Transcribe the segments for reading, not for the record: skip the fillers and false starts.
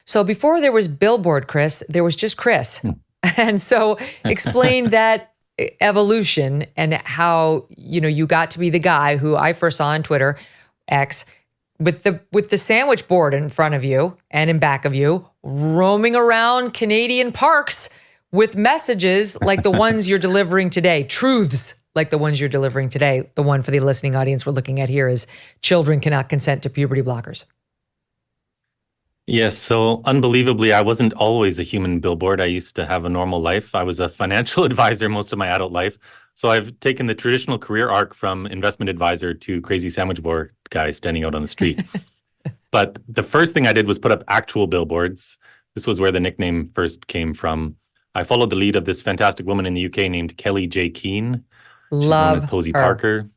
So before there was Billboard Chris, there was just Chris. And so explain that evolution and how, you got to be the guy who I first saw on Twitter, X, with the sandwich board in front of you and in back of you, roaming around Canadian parks with messages like the ones you're delivering today, truths like the ones you're delivering today. The one for the listening audience we're looking at here is children cannot consent to puberty blockers. Yes, so unbelievably, I wasn't always a human billboard. I used to have a normal life. I was a financial advisor most of my adult life. So I've taken the traditional career arc from investment advisor to crazy sandwich board guy standing out on the street. But the first thing I did was put up actual billboards. This was where the nickname first came from. I followed the lead of this fantastic woman in the UK named Kelly J. Keane. Love She's known as Posey her. Parker.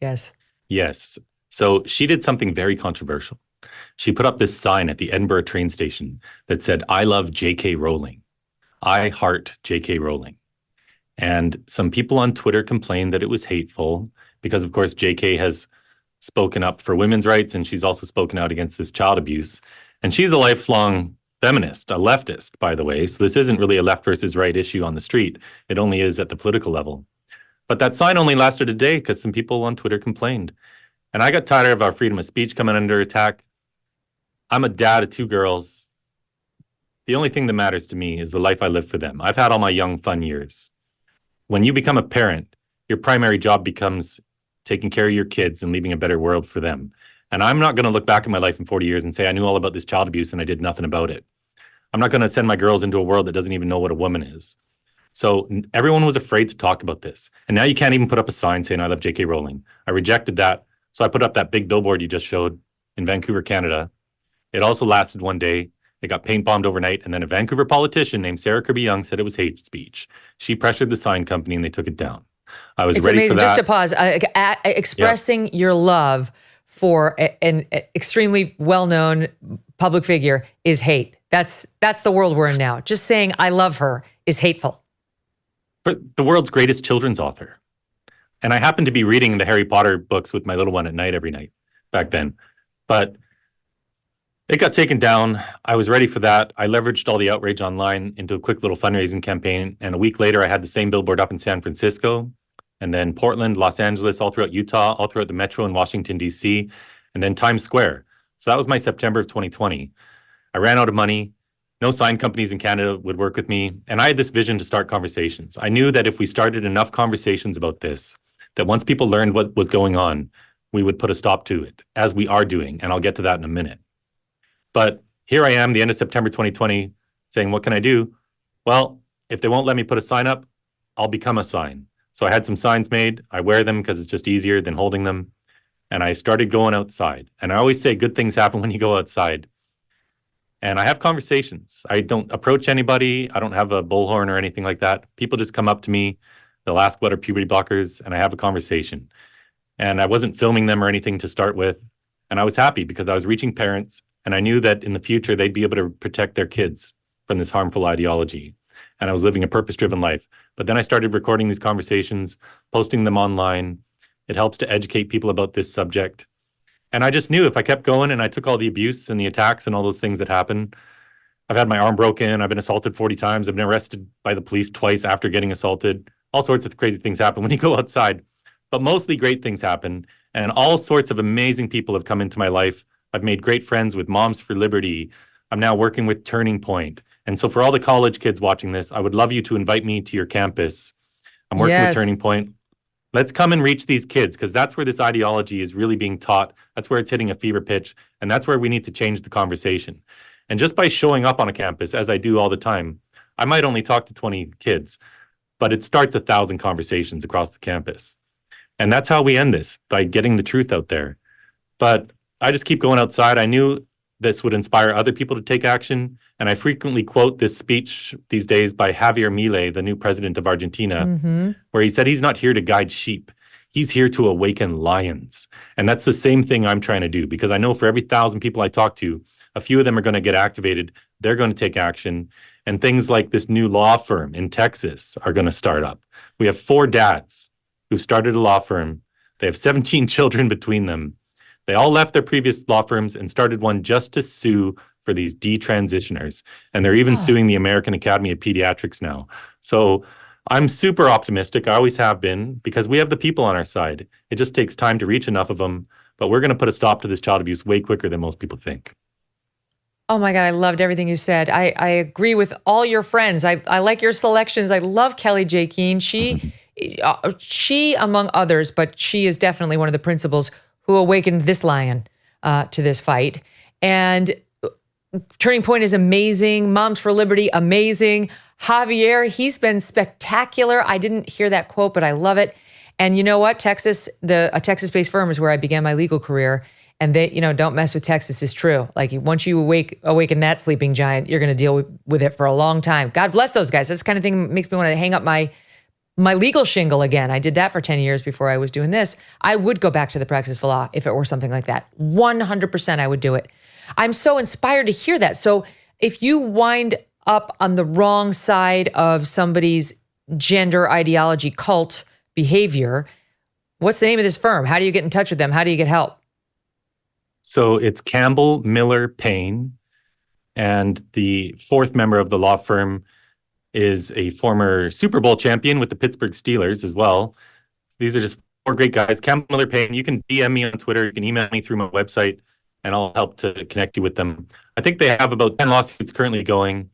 Yes. Yes. So she did something very controversial. She put up this sign at the Edinburgh train station that said, "I love J.K. Rowling. I heart J.K. Rowling." And some people on Twitter complained that it was hateful because, of course, J.K. has spoken up for women's rights and she's also spoken out against this child abuse. And she's a lifelong feminist, a leftist, by the way. So this isn't really a left versus right issue on the street. It only is at the political level. But that sign only lasted a day because some people on Twitter complained. And I got tired of our freedom of speech coming under attack. I'm a dad of 2 girls. The only thing that matters to me is the life I live for them. I've had all my young, fun years. When you become a parent, your primary job becomes taking care of your kids and leaving a better world for them. And I'm not going to look back at my life in 40 years and say I knew all about this child abuse and I did nothing about it. I'm not going to send my girls into a world that doesn't even know what a woman is. So everyone was afraid to talk about this. And now you can't even put up a sign saying I love J.K. Rowling. I rejected that. So I put up that big billboard you just showed in Vancouver, Canada. It also lasted one day. It got paint bombed overnight. And then a Vancouver politician named Sarah Kirby-Young said it was hate speech. She pressured the sign company and they took it down. I was ready for that. Just to pause, expressing your love for an extremely well-known public figure is hate. That's the world we're in now. Just saying I love her is hateful. But the world's greatest children's author. And I happened to be reading the Harry Potter books with my little one at night every night back then. But it got taken down. I was ready for that. I leveraged all the outrage online into a quick little fundraising campaign. And a week later, I had the same billboard up in San Francisco, and then Portland, Los Angeles, all throughout Utah, all throughout the metro in Washington, D.C., and then Times Square. So that was my September of 2020. I ran out of money. No sign companies in Canada would work with me. And I had this vision to start conversations. I knew that if we started enough conversations about this, that once people learned what was going on, we would put a stop to it, as we are doing. And I'll get to that in a minute. But here I am, the end of September 2020, saying, what can I do? Well, if they won't let me put a sign up, I'll become a sign. So I had some signs made. I wear them because it's just easier than holding them. And I started going outside. And I always say good things happen when you go outside. And I have conversations. I don't approach anybody. I don't have a bullhorn or anything like that. People just come up to me. They'll ask what are puberty blockers, and I have a conversation. And I wasn't filming them or anything to start with. And I was happy because I was reaching parents. And I knew that in the future, they'd be able to protect their kids from this harmful ideology. And I was living a purpose-driven life. But then I started recording these conversations, posting them online. It helps to educate people about this subject. And I just knew if I kept going and I took all the abuse and the attacks and all those things that happen, I've had my arm broken. I've been assaulted 40 times. I've been arrested by the police twice after getting assaulted. All sorts of crazy things happen when you go outside. But mostly great things happen. And all sorts of amazing people have come into my life. I've made great friends with Moms for Liberty. I'm now working with Turning Point. And so for all the college kids watching this, I would love you to invite me to your campus. I'm working with Turning Point. Let's come and reach these kids because that's where this ideology is really being taught. That's where it's hitting a fever pitch. And that's where we need to change the conversation. And just by showing up on a campus, as I do all the time, I might only talk to 20 kids, but it starts 1,000 conversations across the campus. And that's how we end this, by getting the truth out there. But I just keep going outside. I knew this would inspire other people to take action. And I frequently quote this speech these days by Javier Milei, the new president of Argentina, where he said he's not here to guide sheep. He's here to awaken lions. And that's the same thing I'm trying to do, because I know for every 1,000 people I talk to, a few of them are going to get activated. They're going to take action. And things like this new law firm in Texas are going to start up. We have 4 dads who started a law firm. They have 17 children between them. They all left their previous law firms and started one just to sue for these detransitioners. And they're even suing the American Academy of Pediatrics now. So I'm super optimistic. I always have been, because we have the people on our side. It just takes time to reach enough of them. But we're going to put a stop to this child abuse way quicker than most people think. Oh my God, I loved everything you said. I agree with all your friends. I like your selections. I love Kelly J. Keane. She, among others, but she is definitely one of the principals who awakened this lion to this fight. And Turning Point is amazing. Moms for Liberty, amazing. Javier, he's been spectacular. I didn't hear that quote, but I love it. And you know what? Texas, a Texas-based firm is where I began my legal career. And they, don't mess with Texas is true. Like once you awaken that sleeping giant, you're going to deal with it for a long time. God bless those guys. That's the kind of thing that makes me want to hang up my legal shingle again. I did that for 10 years before I was doing this. I would go back to the practice of law if it were something like that. 100% I would do it. I'm so inspired to hear that. So if you wind up on the wrong side of somebody's gender ideology cult behavior, what's the name of this firm? How do you get in touch with them? How do you get help? So it's Campbell Miller Payne, and the fourth member of the law firm is a former Super Bowl champion with the Pittsburgh Steelers as well. These are just four great guys. Campbell Miller Payne, you can DM me on Twitter, you can email me through my website, and I'll help to connect you with them. I think they have about 10 lawsuits currently going.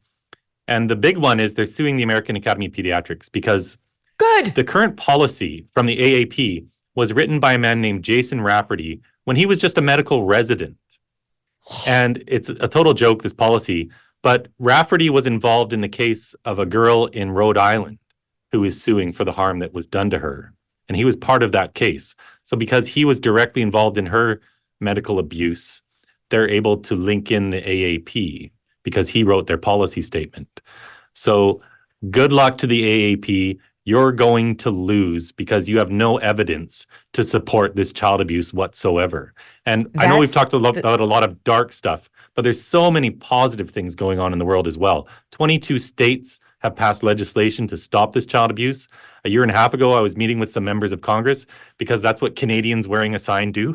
And the big one is they're suing the American Academy of Pediatrics because the current policy from the AAP was written by a man named Jason Rafferty when he was just a medical resident. And it's a total joke, this policy. But Rafferty was involved in the case of a girl in Rhode Island who is suing for the harm that was done to her. And he was part of that case. So because he was directly involved in her medical abuse, they're able to link in the AAP because he wrote their policy statement. So good luck to the AAP. You're going to lose because you have no evidence to support this child abuse whatsoever. And I know we've talked about a lot of dark stuff, but there's so many positive things going on in the world as well. 22 states have passed legislation to stop this child abuse. A year and a half ago, I was meeting with some members of Congress because that's what Canadians wearing a sign do.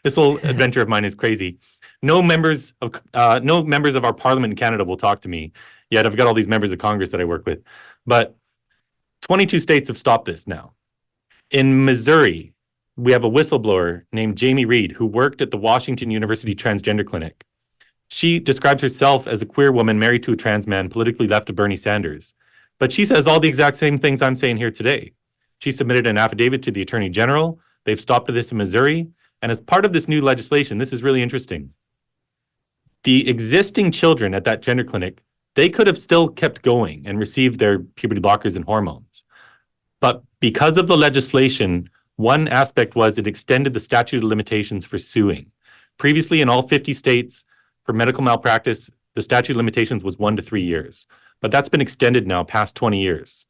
This whole adventure of mine is crazy. No members of our parliament in Canada will talk to me, yet I've got all these members of Congress that I work with. But 22 states have stopped this now. In Missouri, we have a whistleblower named Jamie Reed who worked at the Washington University Transgender Clinic. She describes herself as a queer woman married to a trans man, politically left of Bernie Sanders. But she says all the exact same things I'm saying here today. She submitted an affidavit to the Attorney General. They've stopped this in Missouri. And as part of this new legislation, this is really interesting. The existing children at that gender clinic, they could have still kept going and received their puberty blockers and hormones. But because of the legislation, one aspect was it extended the statute of limitations for suing. Previously, in all 50 states, for medical malpractice, the statute of limitations was 1 to 3 years. But that's been extended now past 20 years.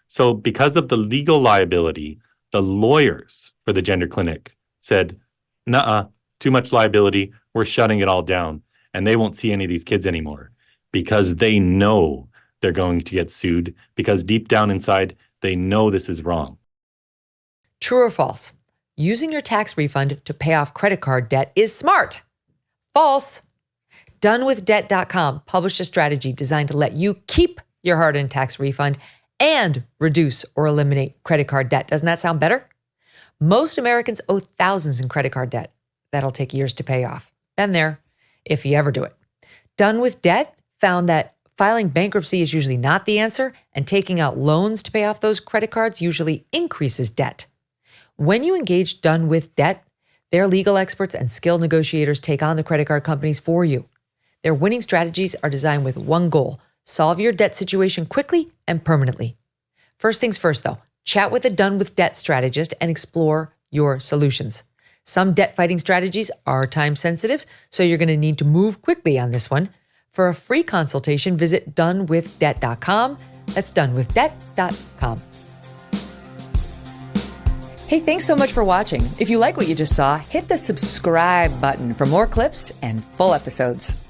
So because of the legal liability, the lawyers for the gender clinic said, nuh-uh, too much liability, we're shutting it all down. And they won't see any of these kids anymore because they know they're going to get sued because deep down inside, they know this is wrong. True or false? Using your tax refund to pay off credit card debt is smart. False. Donewithdebt.com published a strategy designed to let you keep your hard-earned tax refund and reduce or eliminate credit card debt. Doesn't that sound better? Most Americans owe thousands in credit card debt. That'll take years to pay off. Been there, if you ever do it. Done with Debt found that filing bankruptcy is usually not the answer, and taking out loans to pay off those credit cards usually increases debt. When you engage Done with Debt, their legal experts and skilled negotiators take on the credit card companies for you. Their winning strategies are designed with one goal: solve your debt situation quickly and permanently. First things first, though, chat with a Done with Debt strategist and explore your solutions. Some debt fighting strategies are time sensitive, so you're going to need to move quickly on this one. For a free consultation, visit donewithdebt.com. That's donewithdebt.com. Hey, thanks so much for watching. If you like what you just saw, hit the subscribe button for more clips and full episodes.